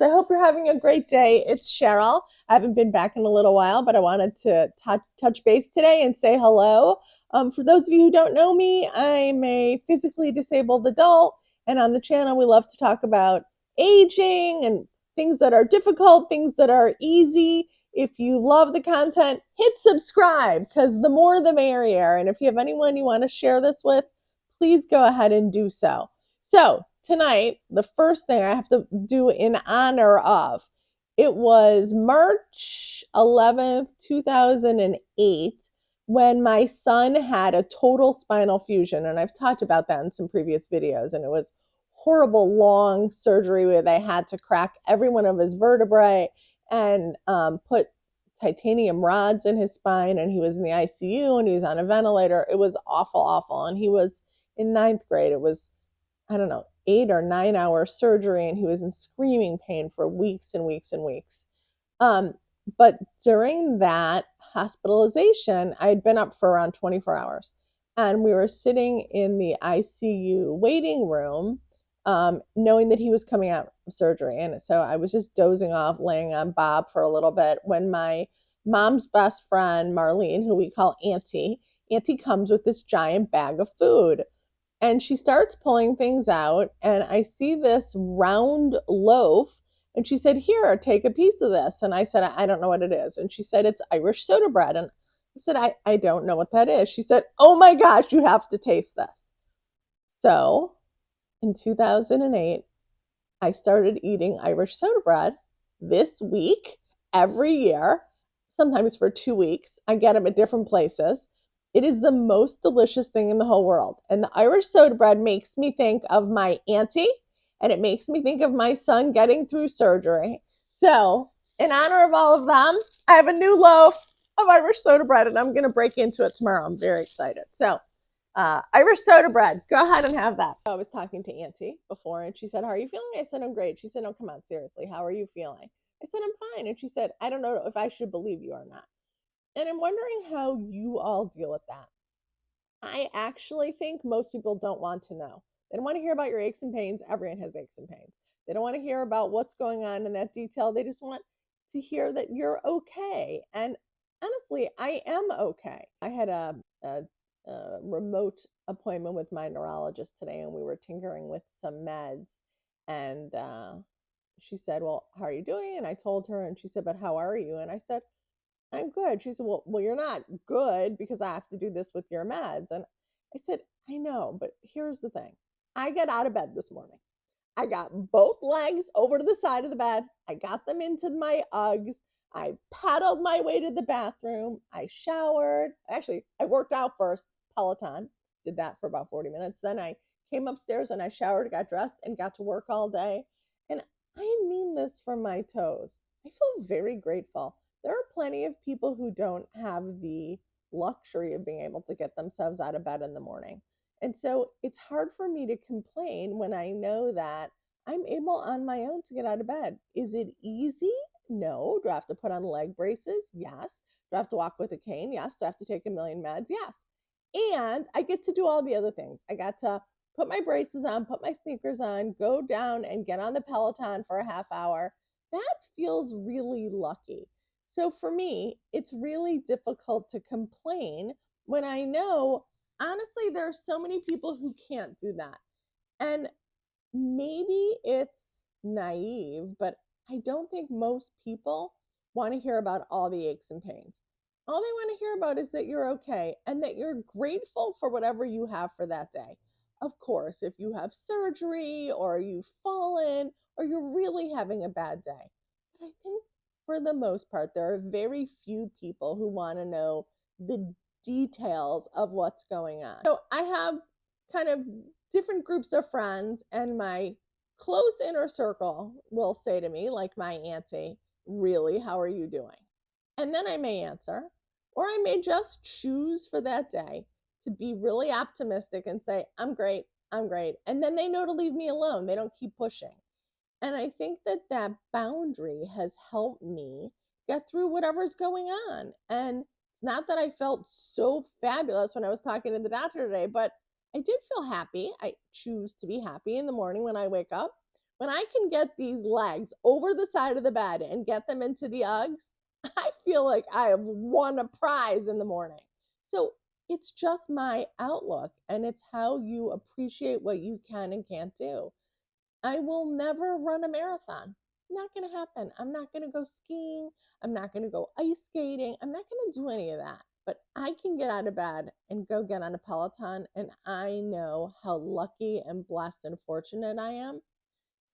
I hope you're having a great day. It's Cheryl. I haven't been back in a little while, but I wanted to touch base today and say hello. For those of you who don't know me, I'm a physically disabled adult, and on the channel, we love to talk about aging and things that are difficult, things that are easy. If you love the content, hit subscribe because the more the merrier. And if you have anyone you want to share this with, please go ahead and do so. So, tonight, the first thing I have to do in honor of, it was March 11th, 2008, when my son had a total spinal fusion. And I've talked about that in some previous videos. And it was horrible, long surgery where they had to crack every one of his vertebrae and put titanium rods in his spine. And he was in the ICU and he was on a ventilator. It was awful, awful. And he was in ninth grade. It was, I don't know, 8 or 9 hour surgery, and he was in screaming pain for weeks and weeks and weeks. But during that hospitalization, I had been up for around 24 hours, and we were sitting in the ICU waiting room, knowing that he was coming out of surgery. And so I was just dozing off, laying on Bob for a little bit, when my mom's best friend, Marlene, who we call Auntie comes with this giant bag of food. And she starts pulling things out, and I see this round loaf, and she said, "Here, take a piece of this." And I said, "I don't know what it is." And she said, "It's Irish soda bread." And I said, I don't know what that is. She said, "Oh my gosh, you have to taste this." So in 2008, I started eating Irish soda bread this week, every year, sometimes for 2 weeks. I get them at different places. It is the most delicious thing in the whole world. And the Irish soda bread makes me think of my auntie, and it makes me think of my son getting through surgery. So, in honor of all of them, I have a new loaf of Irish soda bread, and I'm going to break into it tomorrow. I'm very excited. So, Irish soda bread, go ahead and have that. I was talking to Auntie before, and she said, "How are you feeling?" I said, "I'm great." She said, "No, come on, seriously, how are you feeling?" I said, "I'm fine." And she said, "I don't know if I should believe you or not." And I'm wondering how you all deal with that. I actually think most people don't want to know. They don't want to hear about your aches and pains. Everyone has aches and pains. They don't want to hear about what's going on in that detail. They just want to hear that you're okay. And honestly, I am okay. I had a remote appointment with my neurologist today, and we were tinkering with some meds. And she said, "Well, how are you doing?" And I told her, and she said, "But how are you?" And I said, "I'm good." She said, "Well, you're not good because I have to do this with your meds." And I said, "I know, but here's the thing. I got out of bed this morning. I got both legs over to the side of the bed. I got them into my Uggs. I paddled my way to the bathroom. I showered. Actually, I worked out first, Peloton. Did that for about 40 minutes. Then I came upstairs and I showered, got dressed, and got to work all day. And I mean this from my toes. I feel very grateful. There are plenty of people who don't have the luxury of being able to get themselves out of bed in the morning. And so it's hard for me to complain when I know that I'm able on my own to get out of bed. Is it easy? No. Do I have to put on leg braces? Yes. Do I have to walk with a cane? Yes. Do I have to take a million meds? Yes. And I get to do all the other things. I got to put my braces on, put my sneakers on, go down and get on the Peloton for a half hour. That feels really lucky. So for me, it's really difficult to complain when I know, honestly, there are so many people who can't do that. And maybe it's naive, but I don't think most people want to hear about all the aches and pains. All they want to hear about is that you're okay and that you're grateful for whatever you have for that day. Of course, if you have surgery or you've fallen or you're really having a bad day. But I think for the most part, there are very few people who want to know the details of what's going on. So I have kind of different groups of friends, and my close inner circle will say to me, like my auntie, "Really, how are you doing?" And then I may answer, or I may just choose for that day to be really optimistic and say, "I'm great, I'm great." And then they know to leave me alone. They don't keep pushing. And I think that that boundary has helped me get through whatever's going on. And it's not that I felt so fabulous when I was talking to the doctor today, but I did feel happy. I choose to be happy in the morning when I wake up. When I can get these legs over the side of the bed and get them into the Uggs, I feel like I have won a prize in the morning. So it's just my outlook, and it's how you appreciate what you can and can't do. I will never run a marathon. Not going to happen. I'm not going to go skiing. I'm not going to go ice skating. I'm not going to do any of that. But I can get out of bed and go get on a Peloton, and I know how lucky and blessed and fortunate I am.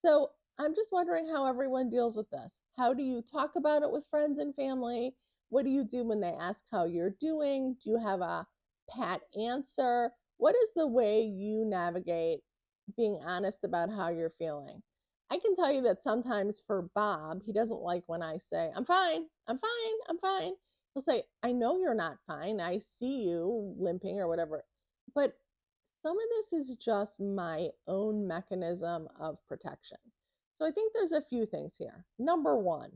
So I'm just wondering how everyone deals with this. How do you talk about it with friends and family? What do you do when they ask how you're doing? Do you have a pat answer? What is the way you navigate being honest about how you're feeling? I can tell you that sometimes for Bob, he doesn't like when I say, I'm fine, I'm fine, I'm fine. He'll say, I know you're not fine. I see you limping or whatever. But some of this is just my own mechanism of protection. So I think there's a few things here. Number one,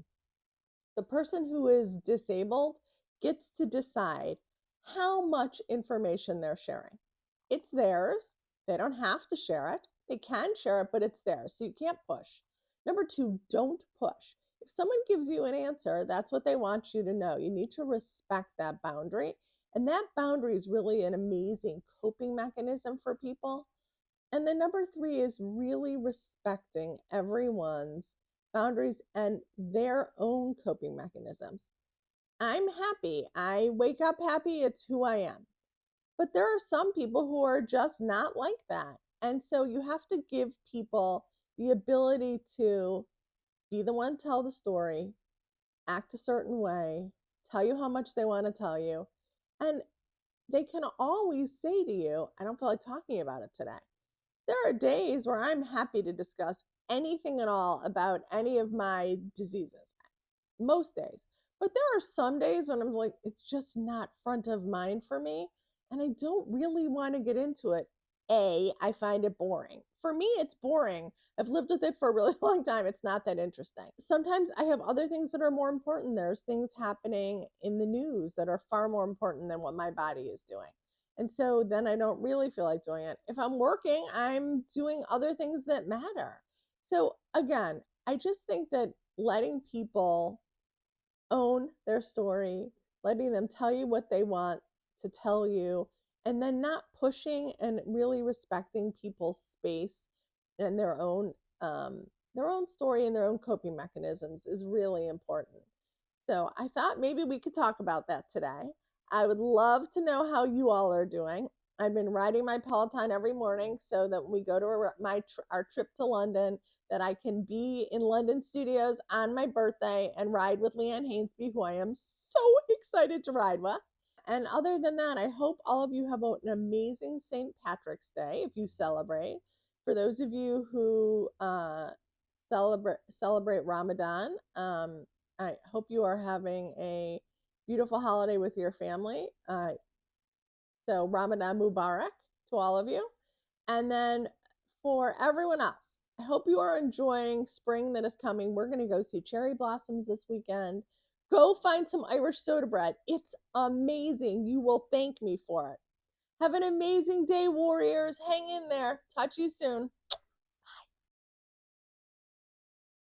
the person who is disabled gets to decide how much information they're sharing. It's theirs. They don't have to share it. They can share it, but it's theirs. So you can't push. Number two, don't push. If someone gives you an answer, that's what they want you to know. You need to respect that boundary. And that boundary is really an amazing coping mechanism for people. And then number three is really respecting everyone's boundaries and their own coping mechanisms. I'm happy. I wake up happy. It's who I am. But there are some people who are just not like that. And so you have to give people the ability to be the one to tell the story, act a certain way, tell you how much they want to tell you. And they can always say to you, I don't feel like talking about it today. There are days where I'm happy to discuss anything at all about any of my diseases, most days. But there are some days when I'm like, it's just not front of mind for me. And I don't really want to get into it. I find it boring. For me, it's boring. I've lived with it for a really long time. It's not that interesting. Sometimes I have other things that are more important. There's things happening in the news that are far more important than what my body is doing. And so then I don't really feel like doing it. If I'm working, I'm doing other things that matter. So again, I just think that letting people own their story, letting them tell you what they want to tell you, and then not pushing and really respecting people's space and their own story and their own coping mechanisms is really important. So I thought maybe we could talk about that today. I would love to know how you all are doing. I've been riding my Peloton every morning so that when we go to our trip to London, that I can be in London studios on my birthday and ride with Leanne Hainsby, who I am so excited to ride with. And other than that, I hope all of you have an amazing St. Patrick's Day if you celebrate. For those of you who celebrate Ramadan, I hope you are having a beautiful holiday with your family. So Ramadan Mubarak to all of you. And then for everyone else, I hope you are enjoying spring that is coming. We're going to go see cherry blossoms this weekend. Go find some Irish soda bread. It's amazing. You will thank me for it. Have an amazing day, warriors. Hang in there. Talk to you soon.